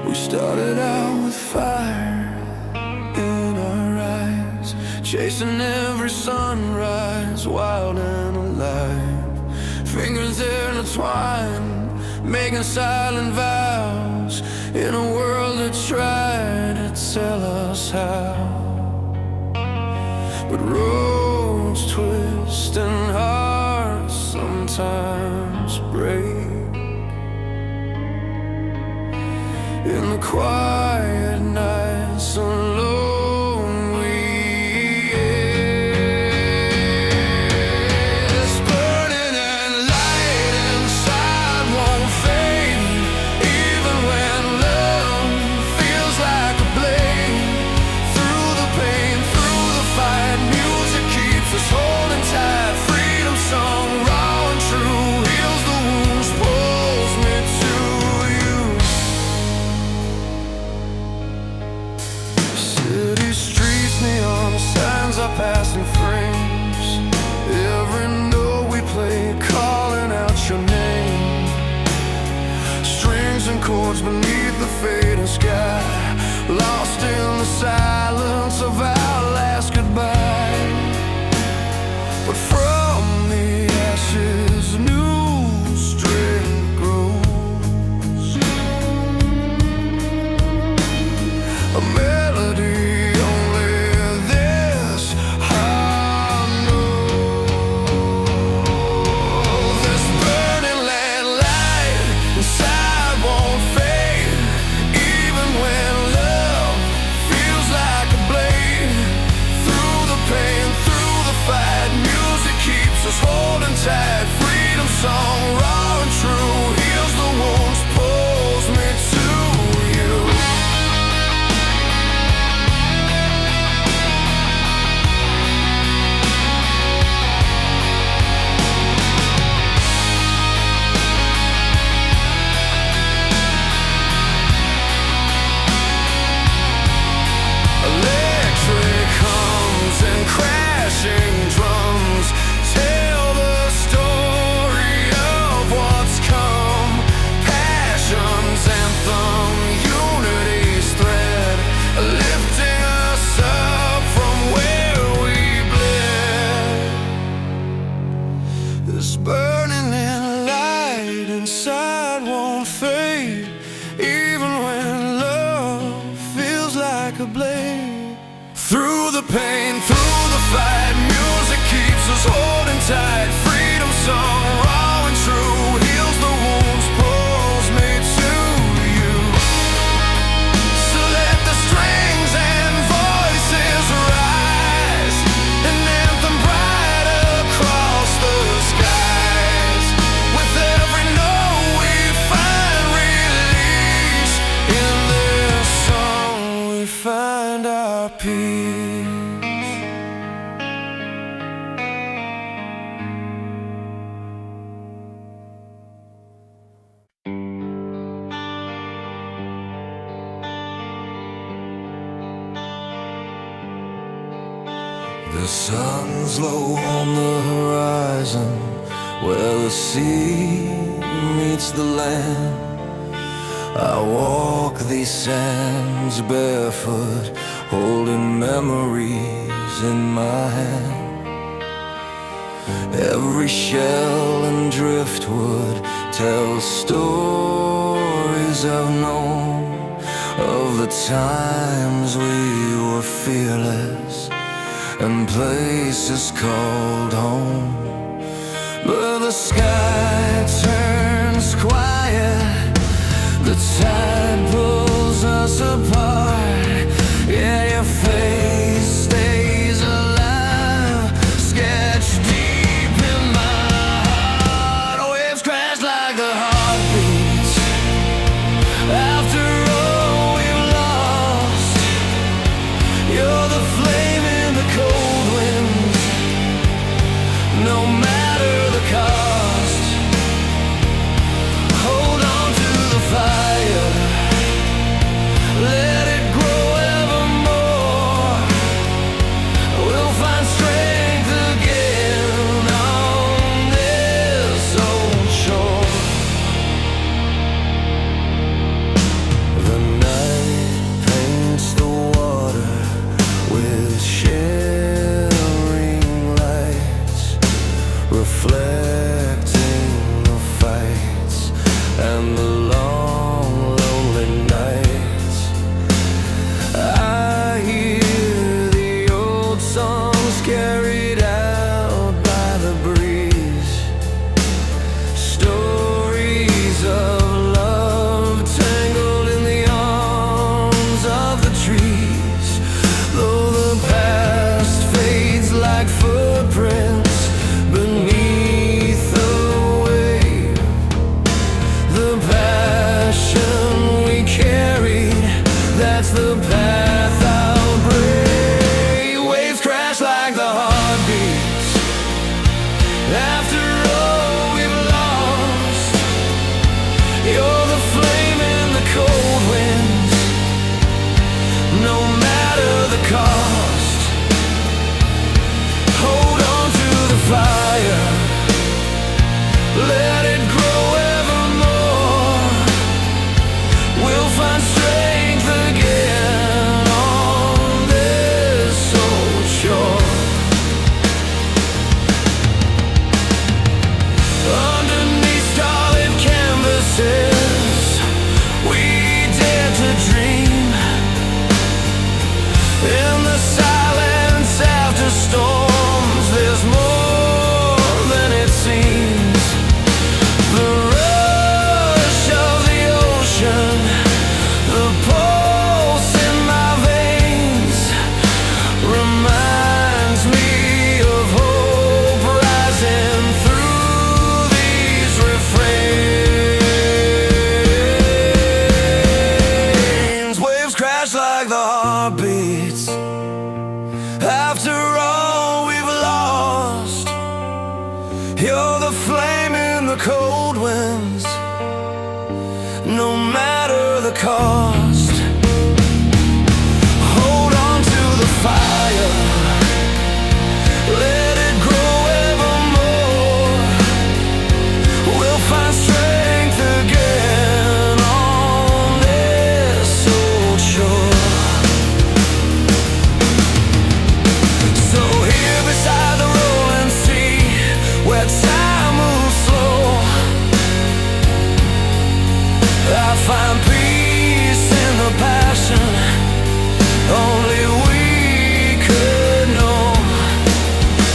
We started out with fire in our eyes, chasing every sunrise, wild and alive. Fingers intertwined, making silent vows, in a world that tried to tell us how. But roads twist and hearts sometimes break. In the quiet nights alone we ache. This burning and light inside won't fade, even when love feels like a blade. Through the pain, through the fight, music keeps us holding tight. Freedom song, raw and true, heals the wounds, pulls me to you. City streets, neon signs are passing frames. Every note we play, calling out your name. Strings and chords beneath the fading sky, lost in the silence of our last goodbye. But from the ashes, new strength grows. A melody only this heart knows. This burning lead light inside won't fade, even when love feels like a blade. Through the pain, through the fight, music keeps us holding tight. Freedom song, raw and true, heals the wounds, pulls me to you. Electric hums and crashing drums tell the story of what's come. Passion's anthem, unity's thread, lifting us up from where we bled. This burning in light inside won't fade, even when love feels like a blade. Through the pain, through the fight, music keeps us holding tight. Freedom song, raw and true, heals the wounds, pulls me to you. So let the strings and voices rise, an anthem bright across the skies. With every note we find release, in this song we find our peace. The sun's low on the horizon, where the sea meets the land. I walk these sands barefoot, holding memories in my hand. Every shell and driftwood tells stories I've known, of the times we were fearless and places called home. But the sky turns quiet, the tide pulls us apart. Yeah, your face stays alive, sketched deep in my heart. Waves crash like the heartbeats after all we've lost. You're the flame in the cold winds, no matter the cost. and the long, lonely nights. I hear the old songs carried out by the breeze, stories of love tangled in the arms of the trees. Though the past fades like footprints beneath the wave, the passion we carried, that's the path I'll brave. Waves crash like the heartbeats after all we've lost. You're the flame in the cold winds, no matter the cost. Hold on to the fire, let it grow evermore. We'll find strength again on this old shore. Underneath starlit canvases, we dare to dream. In the silence after storms, there's more than it seems. The rush of the ocean, the pulse in my veins, reminds me of hope rising through these refrains. Waves crash like the heartbeats after all we've lost. You're the flame in the cold winds, no matter the cost. Hold on to the fire, let it grow evermore. We'll find strength again on this old shore. So here beside the rolling sea, where time moves slow, I find peace in the passion only we could know.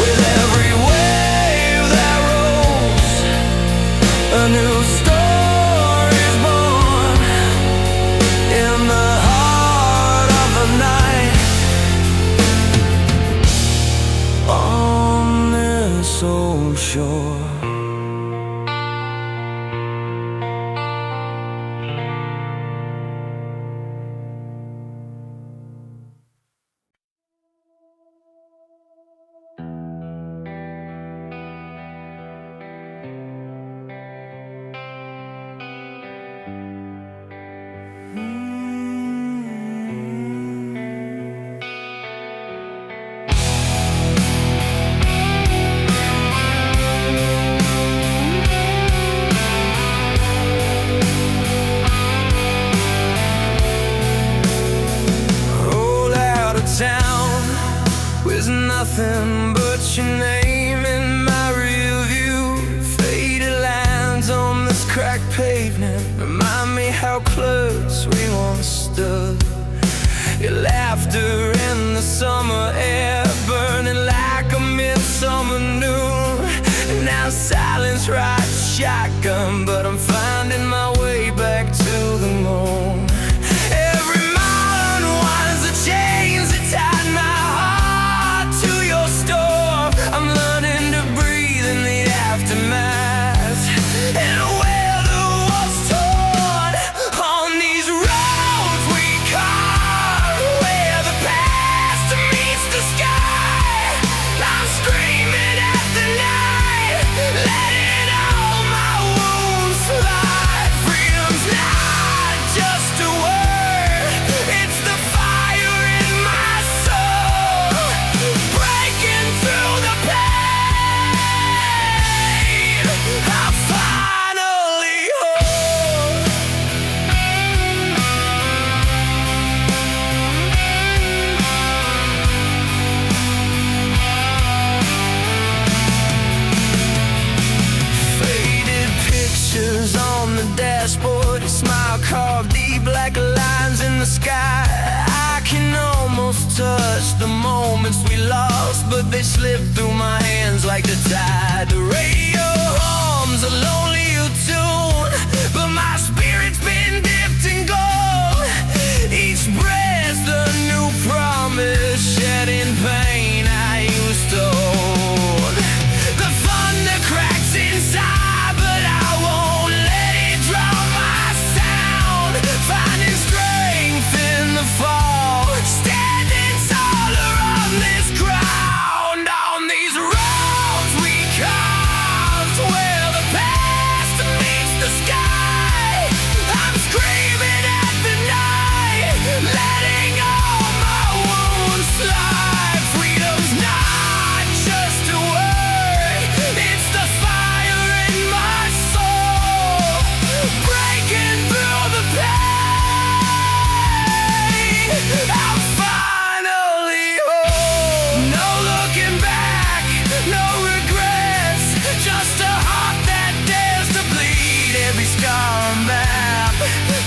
With every wave that rolls, a new story's born. In the heart of the night, on this old shore. Roll out of town with nothing but your name in my rear view. Faded lines on this cracked pavement remind me how close we once stood. Your laughter in the summer air, burning like a midsummer noon. And now silence rides shotgun, but I'm finding my way back to the moon. Every mile unwinds the chains that tied my heart to your storm. I'm learning to breathe in the aftermath, and where the walls torn on these roads we carve, where the past meets the sky. I'm screaming at the night, letting all my wounds fly. just the moments we lost, but they slip through my hands like the tide. The radio hums a lonely tune, but my spirit's been dipped in gold. Each breath's a new promise, shedding pain I used to hold. The thunder cracks inside, but I won't let it drown my sound. Finding strength in the fall, standing taller on this ground. On these roads we carved, where the past meets the sky, I'm screaming at the night, letting all my wounds slide. Freedom's not just a word, it's the fire in my soul, breaking through the pain. I'm finally home. No looking back, no regrets, just a heart that dares to bleed. Every scar a map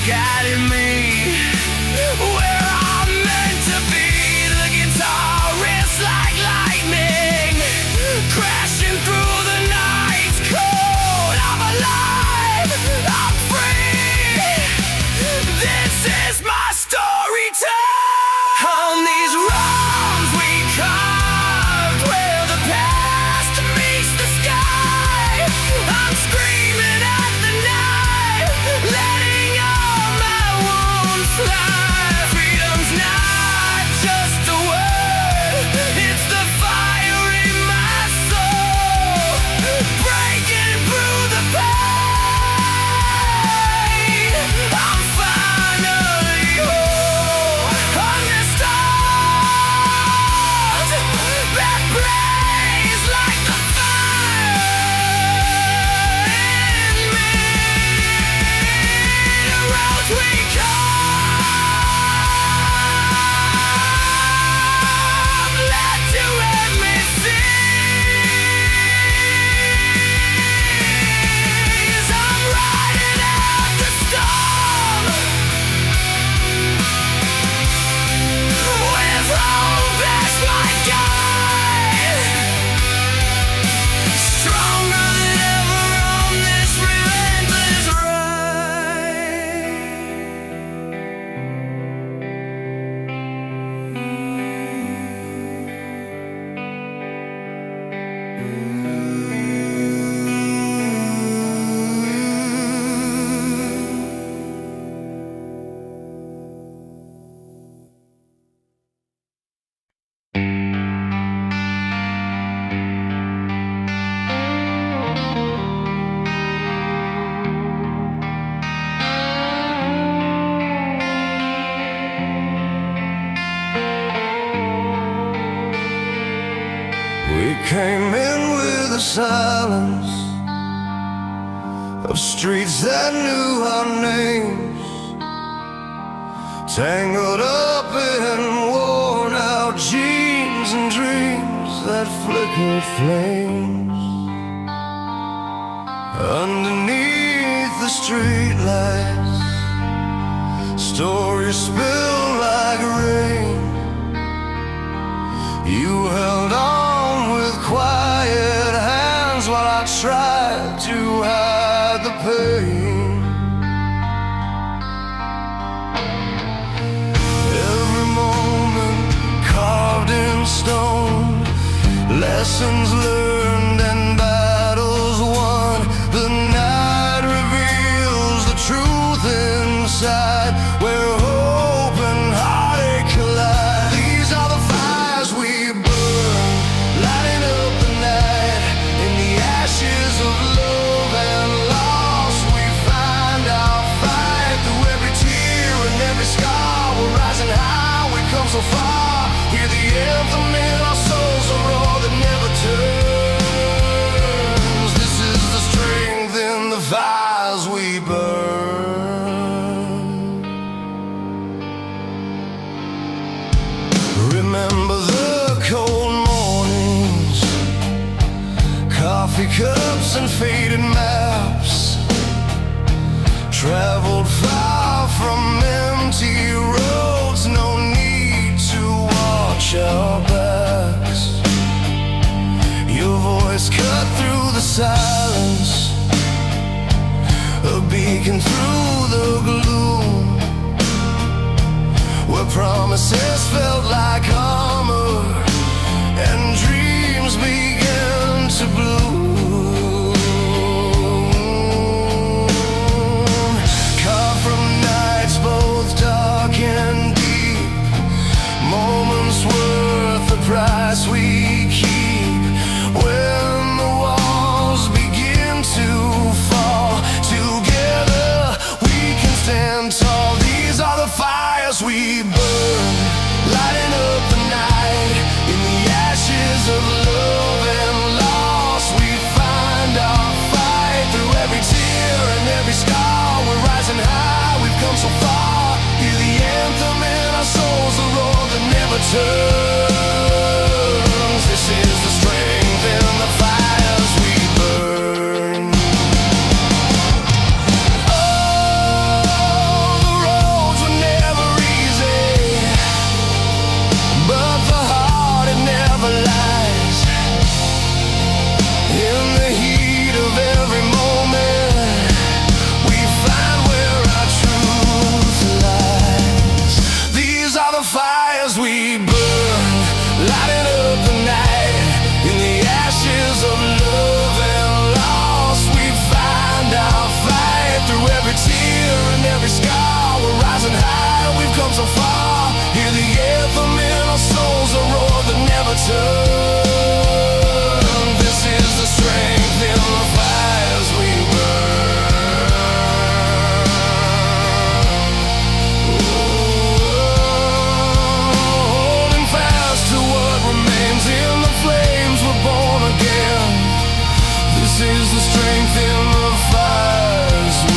guiding me where I'm meant to be. The guitar riffs like lightning, crashing through the night's cold. I'm alive, I'm free. This is my story time. On these roads we carved, where the past meets the sky, I'm screaming at the night, letting all my wounds fly. Freedom's not just a word, it's the fire in my soul, breaking through the pain. I'm finally home. On the stars that blaze like the fire in me. The roads we carved, let you let me see. As I'm riding out the storm, with hope as my guide, stronger than ever on this relentless ride. We came in with the silence of streets that knew our names, tangled up in worn out jeans and dreams that flickered flames. Underneath the streetlights, stories spilled like rain. You held on with quiet hands while I tried to hide the pain. Every moment carved in stone, lessons learned and battles won. The night reveals the truth inside, where hope and heartache collide. These are the fires we burn, lighting up the night. In the ashes of love and loss, we find our fight. Through every tear and every scar, we're rising high, we come so far. Hear the anthem in our souls, a roar that never turns. This is the strength in the fires we burn. Remember the cold mornings, coffee cups and faded maps, traveled far from empty roads. No need to watch out silence, a beacon through the gloom, where promises felt like armor and dreams began to bloom. Carved from nights both dark and deep, moments worth the price we keep. When the walls begin to fall, together we can stand tall. These are the fires we burn, lighting up the night. In the ashes of love and loss, we find our fight. Through every tear and every scar, we're rising high, we've come so far. Hear the anthem in our souls, the roar that never turns. This is the strength in the fires we burn. Oh, the roads were never easy, but the heart, it never lies. In the heat of every moment, we find where our truth lies. These are the fires we burn, lighting up the night. In the ashes of love and loss, we find our fight. Through every tear and every scar, we're rising high, we've come so far. Hear the anthem in our souls, a roar that never turns. This is the strength in the fires we burn. Holding fast to what remains, in the flames we're born again. This is the strength in the fires we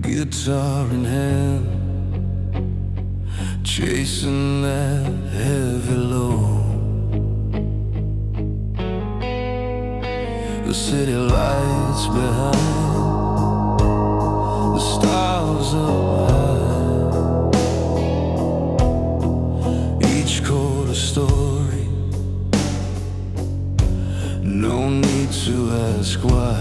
guitar in hand, chasing that heavy load. The city lights behind, the stars up high. Each chord a story, no need to ask why.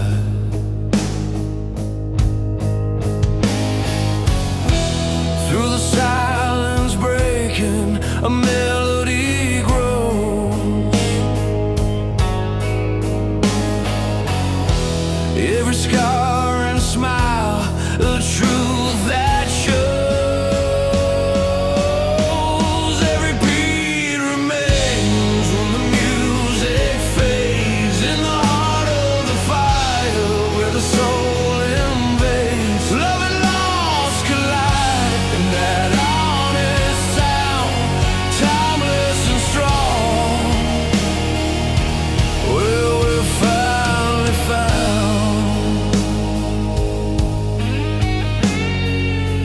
Through the silence breaking, a melody grows. Every scar and smile, the truth that shows. Every beat remains when the music fades. In the heart of the fire, where the soul invades. Love and loss collide in that honest sound, timeless and strong. Well, we're finally found.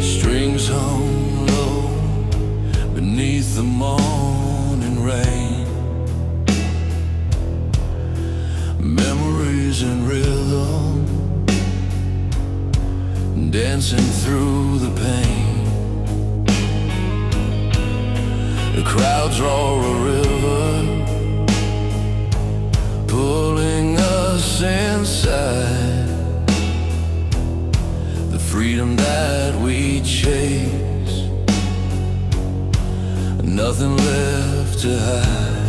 Strings hung low beneath the morning rain. Memories in rhythm, dancing through the pain. The crowds roar a river, pulling us inside. The freedom that we chase, nothing left to hide.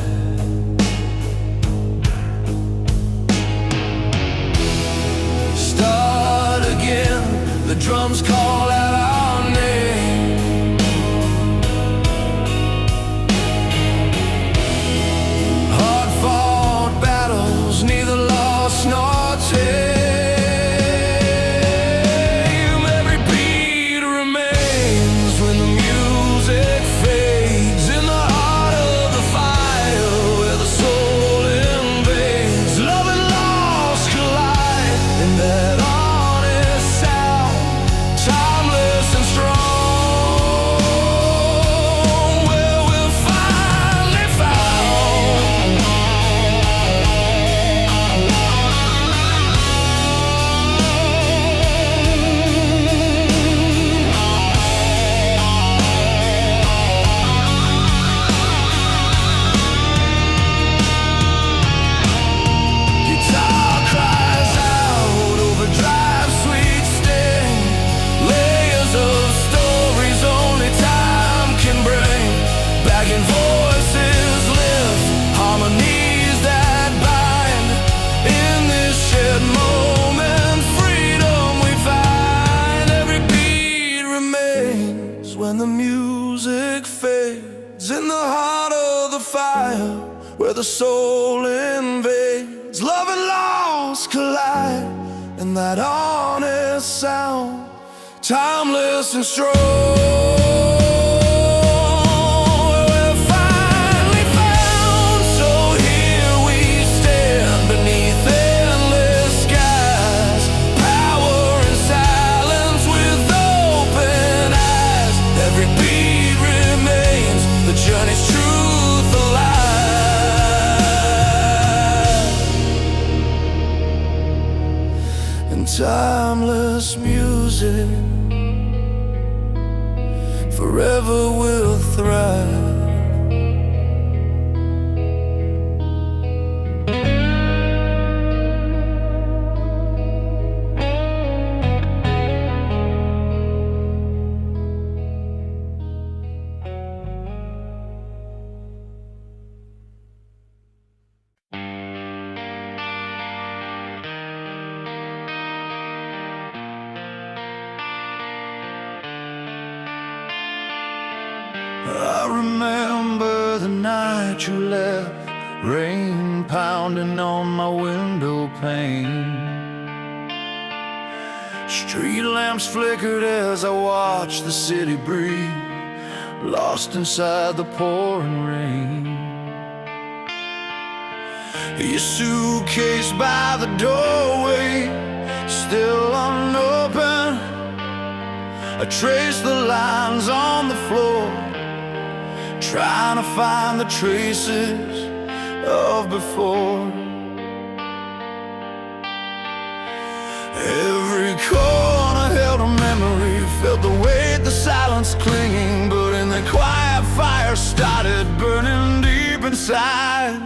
Start again, the drums call out our name. Hard-fought battles, neither lost nor tame. Every beat remains. It's in the heart of the fire, where the soul invades. Love and loss collide in that honest sound, timeless and strong. Timeless music forever will thrive. I remember the night you left, rain pounding on my window pane. Street lamps flickered as I watched the city breathe, lost inside the pouring rain. Your suitcase by the doorway, still unopened. I traced the lines on the floor, trying to find the traces of before. Every corner held a memory, felt the weight, the silence clinging. But in the quiet, fire started burning deep inside.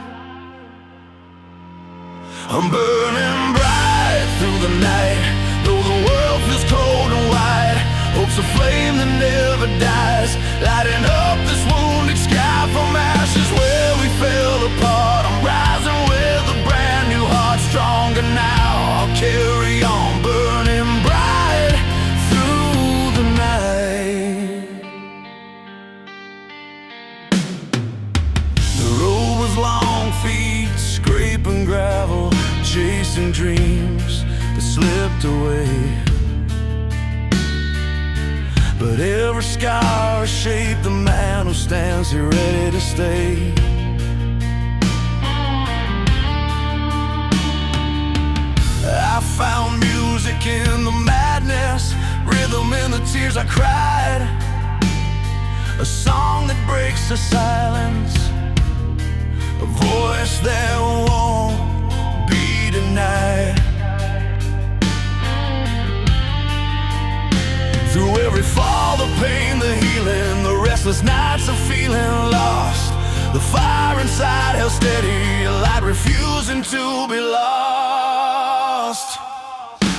I'm burning bright through the night, though the world feels cold and wide. Hope's a flame that never dies, lighting up this wounded sky from ashes where we fell apart. I'm rising with a brand new heart, stronger now. I'll carry on, burning bright through the night. The road was long, feet scraping gravel, chasing dreams that slipped away. But every scar shaped the man who stands here ready to stay. I found music in the madness, rhythm in the tears I cried, a song that breaks the silence, a voice that won't be denied. Through every fall, the pain, the healing, the restless nights of feeling lost, the fire inside held steady, a light refusing to be lost.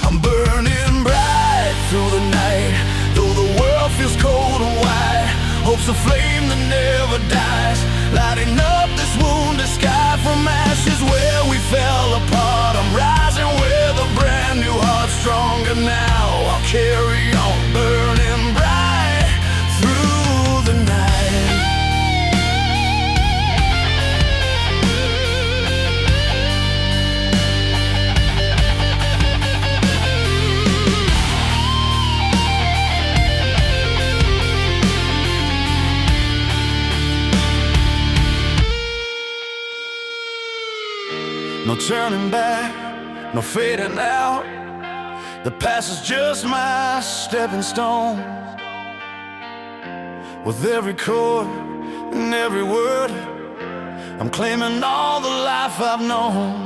I'm burning bright through the night, though the world feels cold and wide. Hope's a flame that never dies, lighting up this wounded sky from ashes where we fell apart. I'm rising with a brand new heart, stronger now. I'll carry on, burning bright through the night. No turning back, no fading out. The past is just my stepping stone. With every chord and every word, I'm claiming all the life I've known.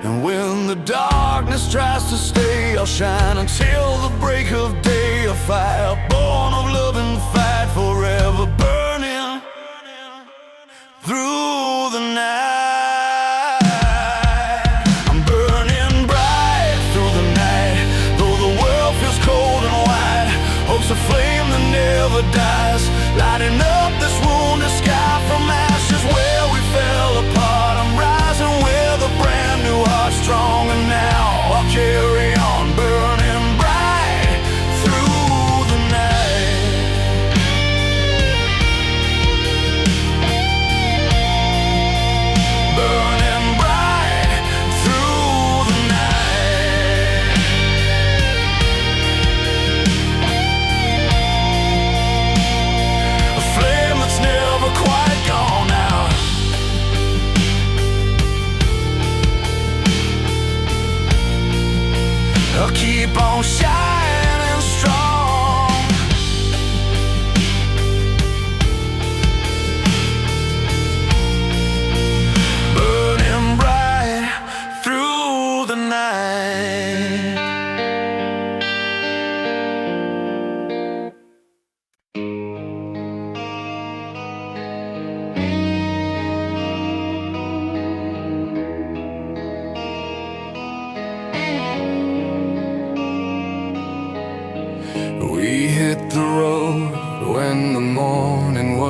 And when the darkness tries to stay, I'll shine until the break of day. A fire born of love and fight, forever burning through the night. A flame that never dies, lighting up this wounded sky from ashes where we fell apart. I'm rising with a brand new heart, stronger now. I'll carry on, burning bright through the night.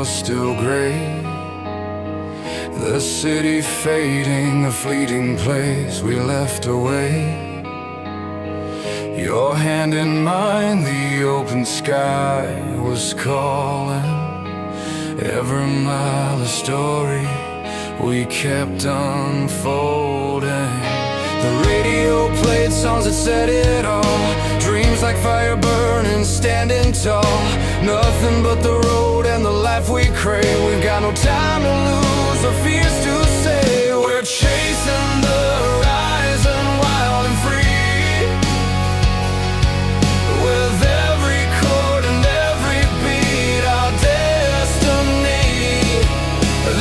was still gray. The city fading, a fleeting place we left away. Your hand in mine, the open sky was calling. Every mile a story we kept unfolding. The radio played songs that said it all. Dreams like fire burning, standing tall. Nothing but the road and the life we crave. We've got no time to lose or fears to say. We're chasing the horizon, wild and free. With every chord and every beat, our destiny.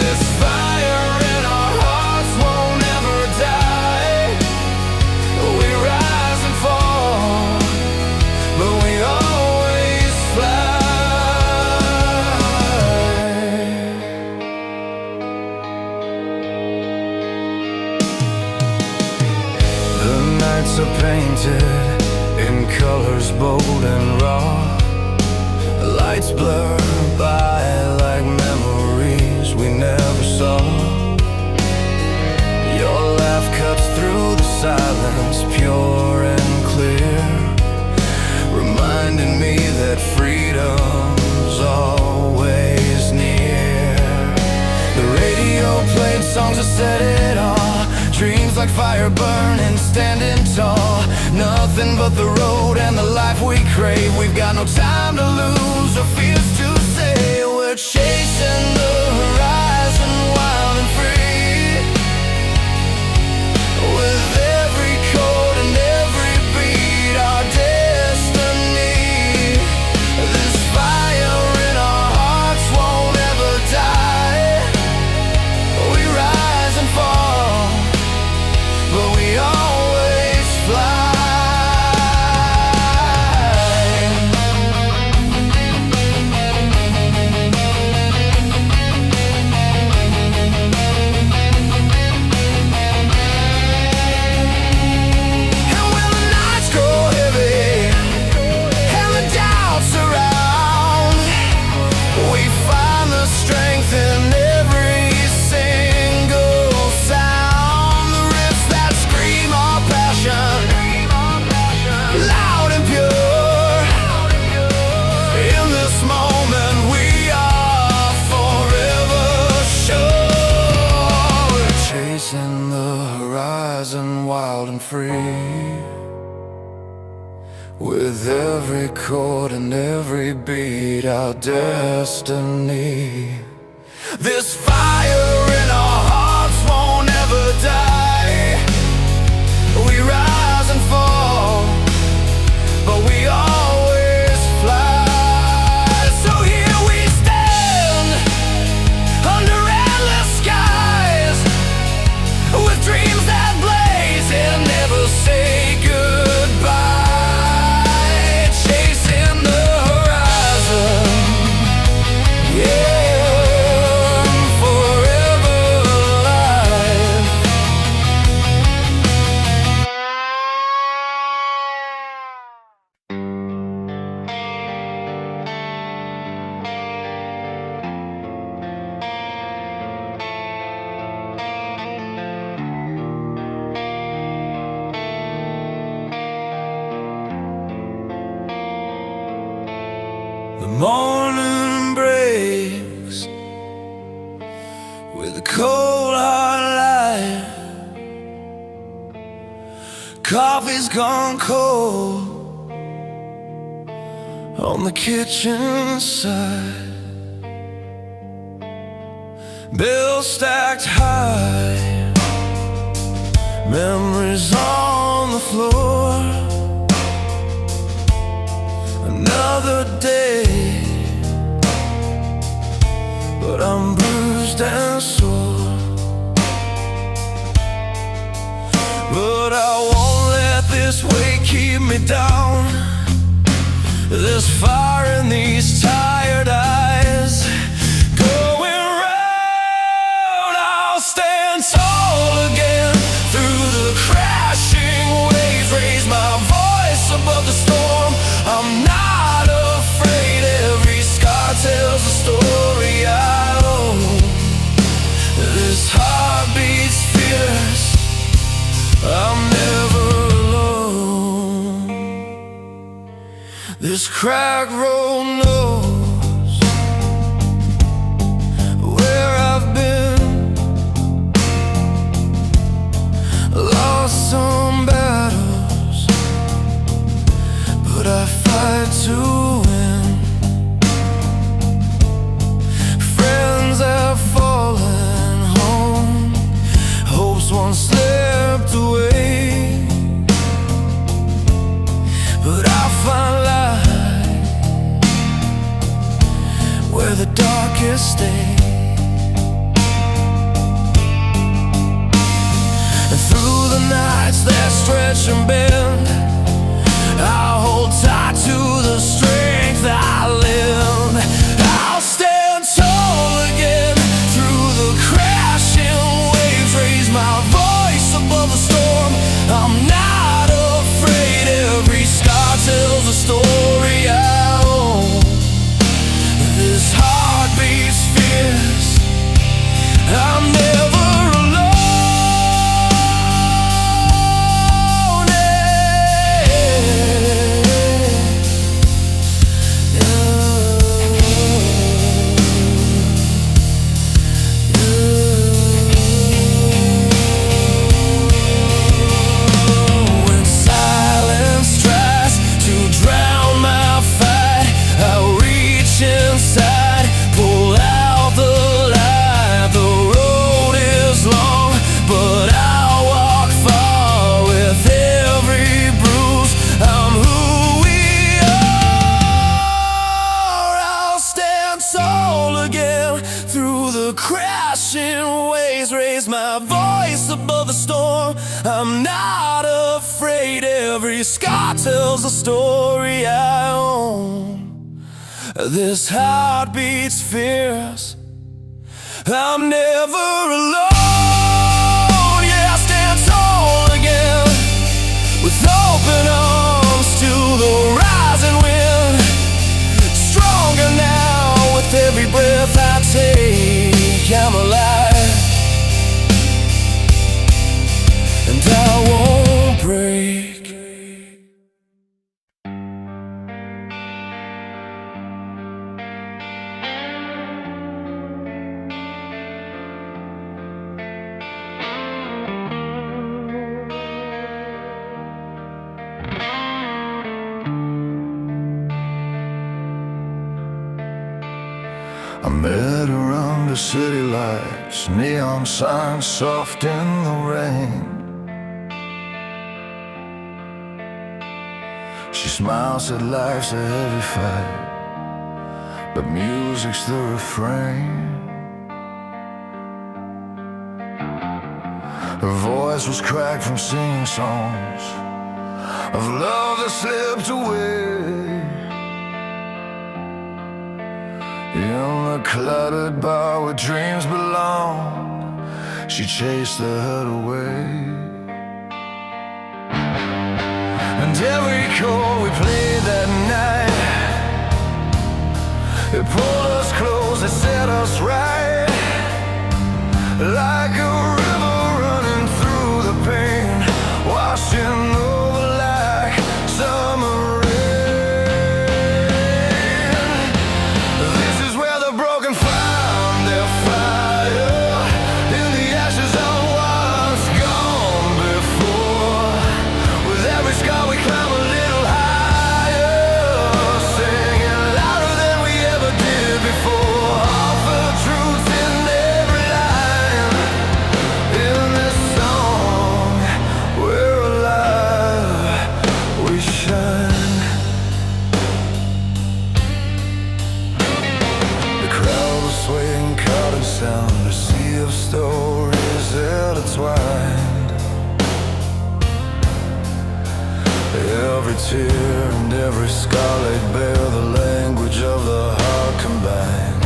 This fire in our hearts won't ever die. We rise and fall, but we always fly. The nights are painted in colors bold and raw. Lights blur by like memories we never saw. Your laugh cuts through the silence, pure and clear, reminding me that freedom's always near. The radio played songs that said it all. Dreams like fire burning, standing tall. Nothing but the road and the life we crave. We've got no time to lose or fears to say. We're chasing the horizon, wild and free. With every chord and every beat, our destiny. This fire in our hearts won't ever die. We rise and fall, but we always fly. And when the nights grow heavy and the doubts surround, we find the strength in every single sound. The riffs that scream our passion, loud and pure. In this moment we are forever sure. We're chasing the horizon, wild and free. With every chord and every beat, our destiny. This fire in our hearts won't ever die. We rise and fall, but we always fly. So here we stand, under endless skies, with dreams that blaze and never say goodbye. Chasing the horizon, yeah, forever alive. The morning breaks with a cold hard light. Coffee's gone cold on the kitchen side. Bills stacked high, memories on the floor. Another day, but I'm bruised and sore. But I won't let this weight keep me down. There's fire in these tired eyes. Going round, I'll stand tall again through the crashing waves. Raise my voice above the storm. I'm not afraid. Every scar tells a story. cracked road knows where I've been, lost some battles, but I fight to win. Friends have fallen home, hopes once slipped away, but I find light where the darkest stay. And through the nights that stretch and bend, I'll hold tight to the strength I lend. I'll stand tall again through the crashing waves, raise my voice above the storm. I'm not afraid, every scar tells a story I own. This heart beats fierce, I'm never alone. When silence tries to drown my fight, I reach inside, pull out the light. The road is long, but I'll walk far with every bruise. I'm who we are. I'll stand tall again through the crashing waves, raise my voice above the storm. I'm not afraid, every scar tells a story I own. This heart beats fierce, I'm never alone. Yeah, I stand tall again with open arms to the rising wind. Stronger now with every breath I take. I'm alive, and I won't break. I met her under city lights, neon signs soft in the rain. She smiles, said life's a heavy fight, but music's the refrain. Her voice was cracked from singing songs of love that slipped away. In the cluttered bar where dreams belong, she chased the hurt away. And every chord we played that night, it pulled us close, it set us right. Like a river running through the pain, washing over like summer rain. This is where the broken find their fire, in the ashes of what's gone before. With every scar we climb a little higher, singing louder than we ever did before. Offer truth in every line, in this song we're alive, we shine. The crowd was swaying, caught in sound, a sea of stories intertwined. Every tear and every scar laid bare, the language of the heart combined.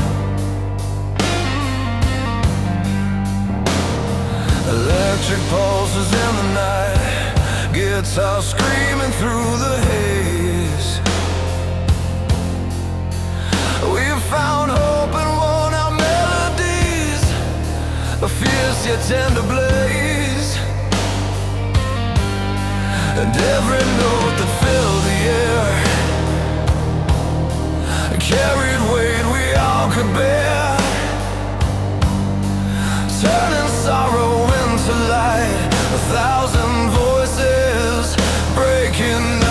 Electric pulses in the night, guitar screaming through the haze. We've found hope and worn out melodies, a fierce yet tender blaze. And every note that filled the air carried weight we all could bear, turning sorrow into light, 1,000 voices breaking night.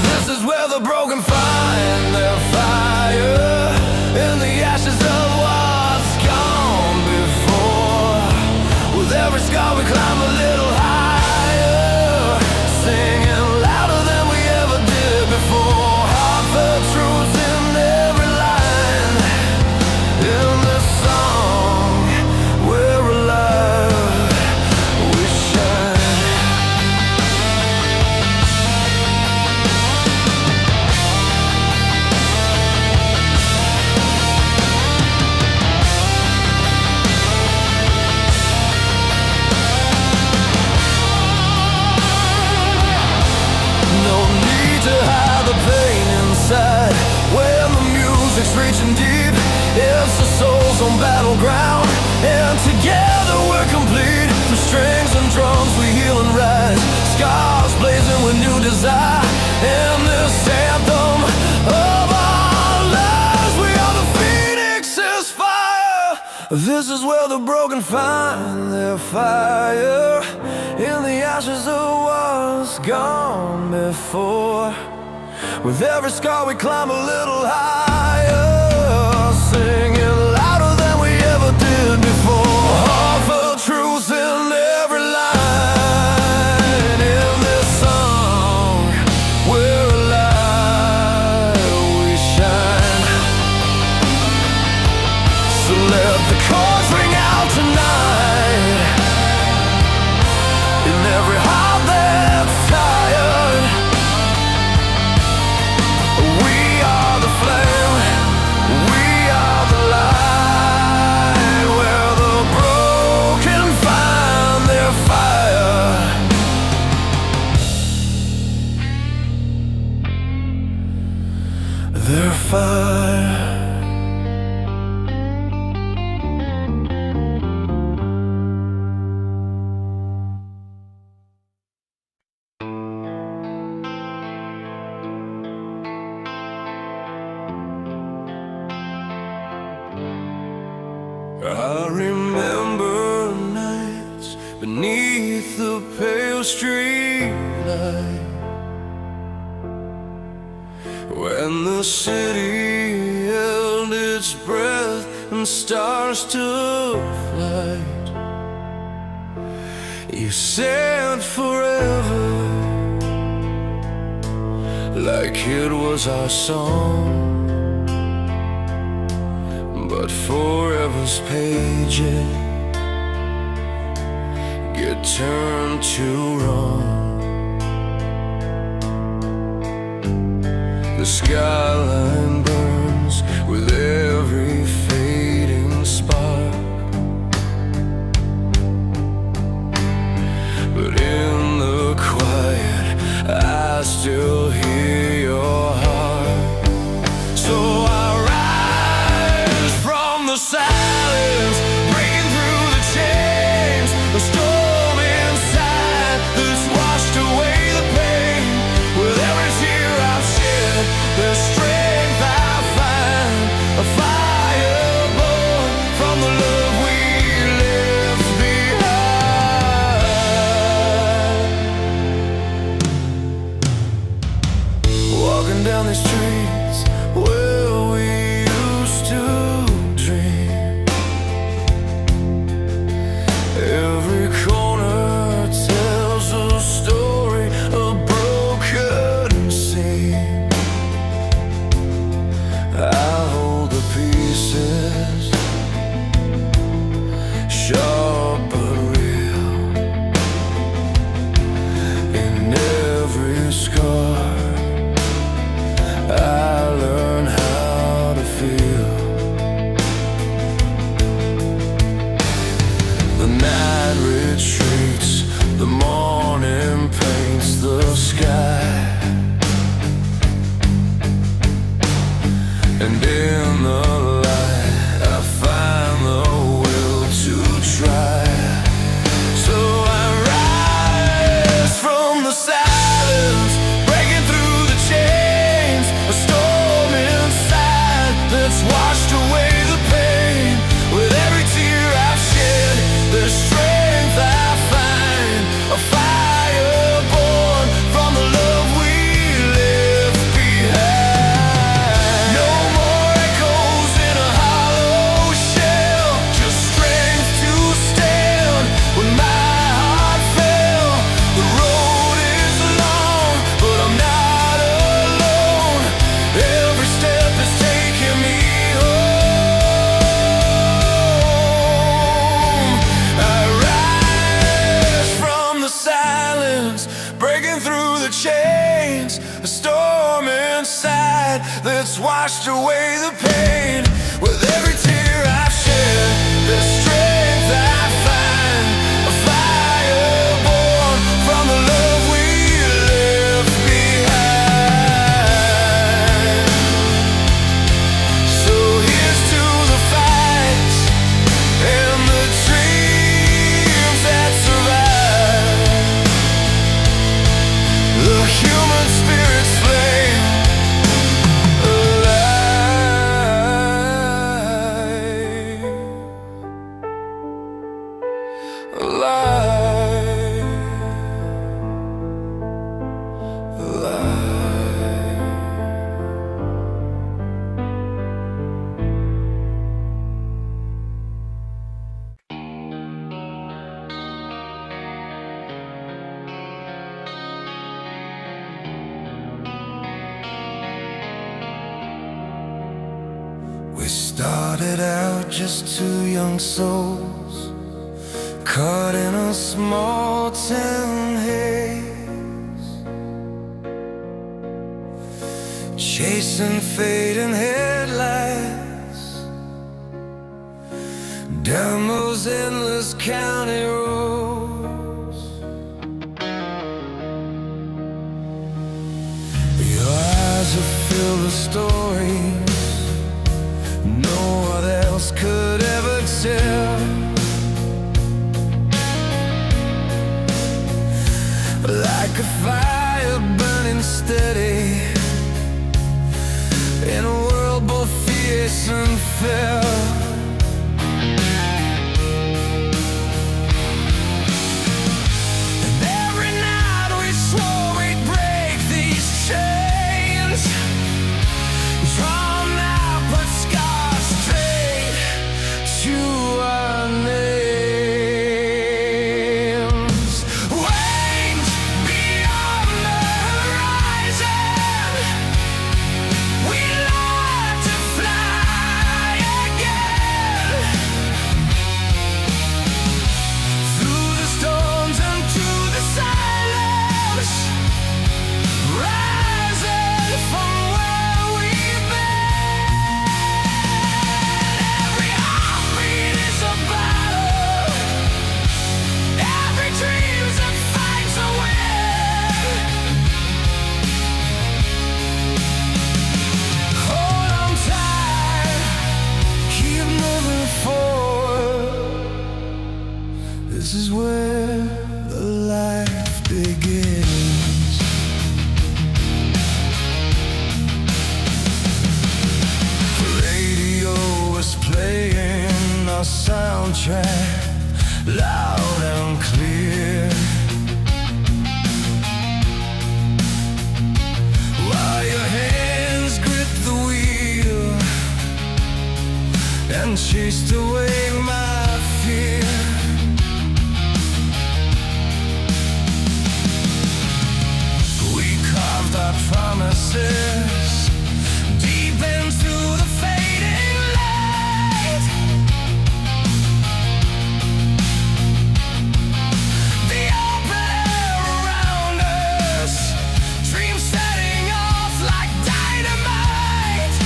This is where the broken find their fire, in the ashes of what's gone before. With every scar we climb a little higher, singing louder than we ever did before. Heartfelt truths in every line, in this song we're alive, we shine. No need to hide the pain inside when the music's reaching deep. It's the soul's on battleground, and together we're complete. Through strings and drums we heal and rise, scars blazing with new desire. In this anthem of our lives, we are the phoenix's fire. This is where the broken find their fire, in the ashes of what's gone before. With every scar we climb a little higher, singing louder than we ever did before. Heartfelt truth in every line, in this song we're alive, we shine. So let the chords ring out tonight, in every heart that's tired. We are the flame, we are the light, where the broken find their fire. Their fire. I remember nights beneath the pale street light, when the city held its breath and stars took flight. You said forever, like it was our song. But forever's pages get turned to wrong. The skyline burns with every fading spark, but in the quiet I still hear your heart. So I rise from the silence, breaking through the chains, the storm inside that's washed away the pain. With every tear I've shed, there's strength I find, a fire born from the love we left behind. Walking down these streets where we used to dream, every corner tells a story, a broken scene. I hold the pieces, sharp but real, in every scar I learn how to feel. The night retreats, the morning paints the sky, and in the light I find the will to try. So I rise from the silence, breaking through the chains. away the pain. With every tear I've shed, the strength I find, a fire born from the love we left behind. So here's to the fights and the dreams that survive. The human spirit's flame, alive, alive. We started out just two young souls, caught in a small town haze, chasing fading headlights down those endless county roads. Your eyes have filled with stories no one else could ever tell. Like a fire burning steady in a world both fierce and fair. And every night we swore we'd break these chains, drawn out but scars straight to our names. Wings beyond the horizon, we learn to fly again. Through the storms and to the silence, rising from where we've been. Every heartbeat is a battle, every dream's a fight to win. Hold on tight, keep moving forward. This is where the life begins. The radio is playing our soundtrack loud and clear, while your hands grip the wheel and chased away my fear. We carved our promises deep into the fading light. The open air around us, dreams setting off like dynamite.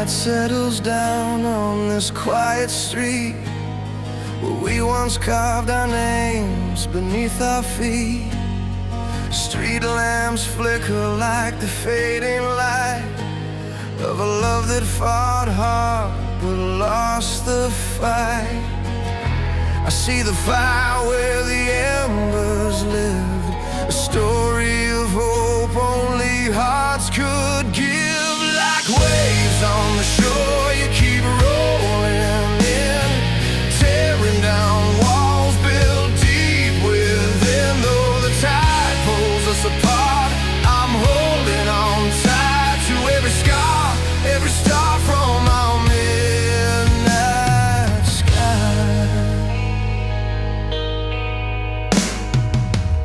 night settles down on this quiet street where we once carved our names beneath our feet. Street lamps flicker like the fading light of a love that fought hard but lost the fight. I see the fire where the embers lived, a story of hope only hearts could give. Like waves on the shore, you keep rolling in, tearing down walls built deep within. Though the tide pulls us apart, I'm holding on tight to every scar, every star from our midnight sky.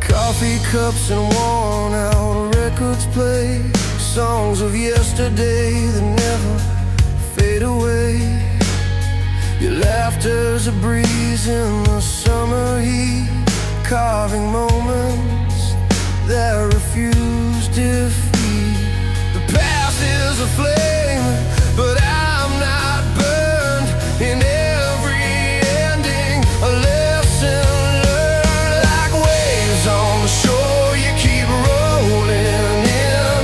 Coffee cups and worn out records play songs of yesterday that never fade away. Your laughter's a breeze in the summer heat, carving moments that refuse defeat. The past is a flame, but I'm not burned. In every ending, a lesson learned. Like waves on the shore, you keep rolling in,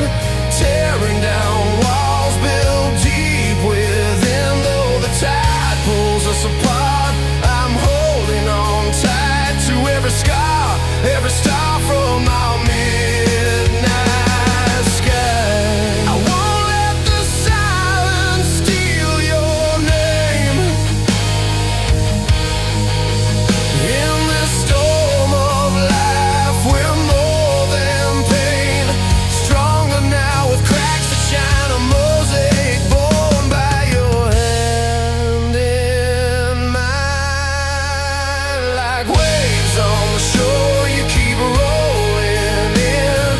tearing down walls built deep within. Though the tide pulls us apart, I'm holding on tight to every scar, every star from our midnight sky. I won't let the silence steal your name. In this storm of life, we're more than pain. Stronger now with cracks that shine, a mosaic born by your hand in mine. Like waves on the shore, you keep rolling in,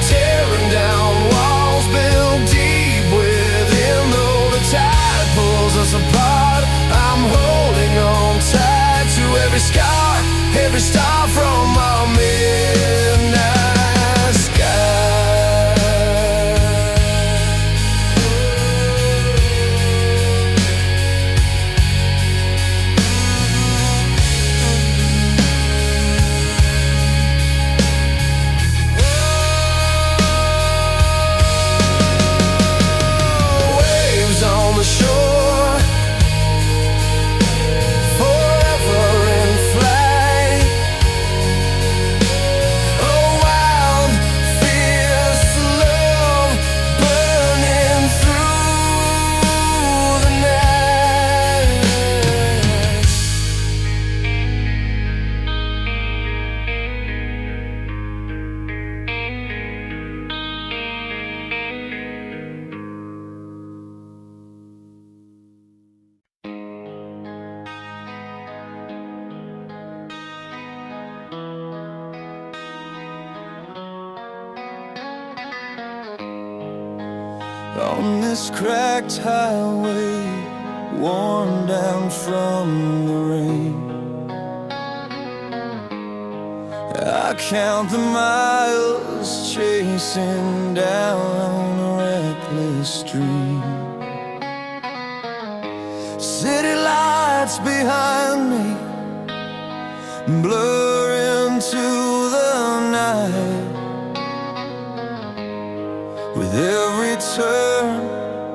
tearing down walls built deep within. Though the tide pulls us apart, I'm holding on tight to every scar, every star from our midnight sky. Waves on the shore, forever in flight. A wild, fierce love burning through the night. On this cracked highway, worn down from the rain, I count the miles chasing down a reckless stream. City lights behind me blur into the night. With every turn,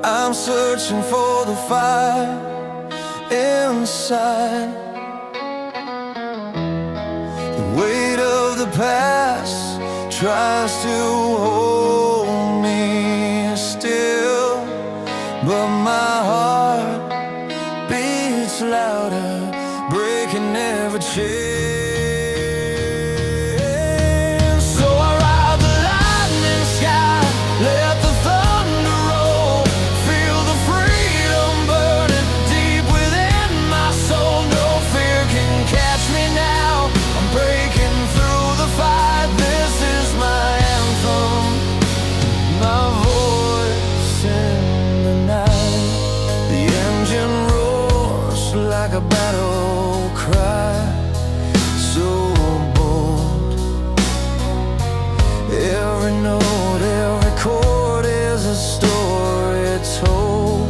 I'm searching for the fire inside. The weight of the past tries to hold me still, but my heart beats louder, breaking every chain. So I ride the lightning sky, let the thunder roll, feel the freedom burning deep within my soul. No fear can catch me now, I'm breaking through the fight. This is my anthem, my voice in the night. The engine roars like a battle cry, so bold. Every note, every chord is a story told.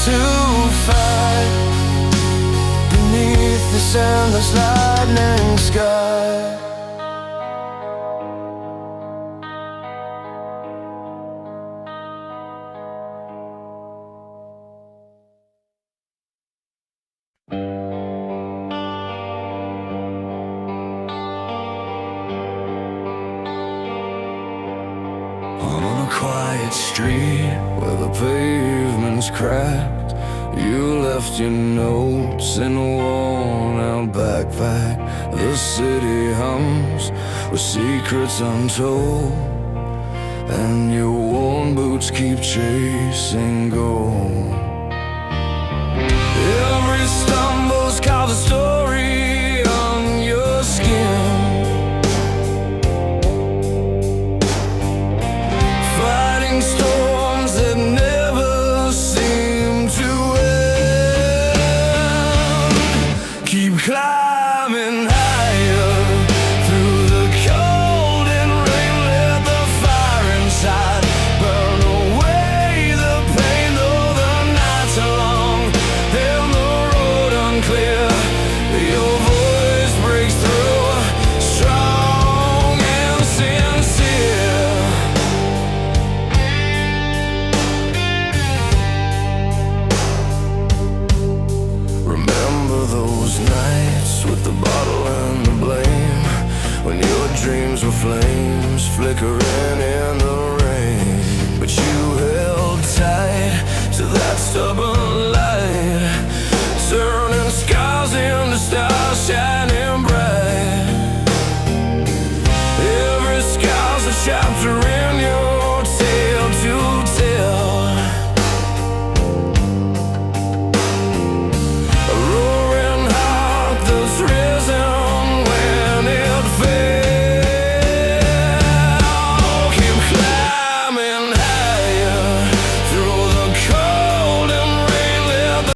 to fight beneath this endless lightning sky. On a quiet street where the pavement's cracked, you left your notes in a worn-out backpack. The city hums with secrets untold, and your worn boots keep chasing gold. Every stumble's carved a story on your skin, storms that never seem to end. Keep climbing higher through the cold and rain. Let the fire inside burn away the pain. Though the nights are long and the road unclear, your voice breaks through, strong and sincere. Those nights with the bottle and the blame, when your dreams were flames flickering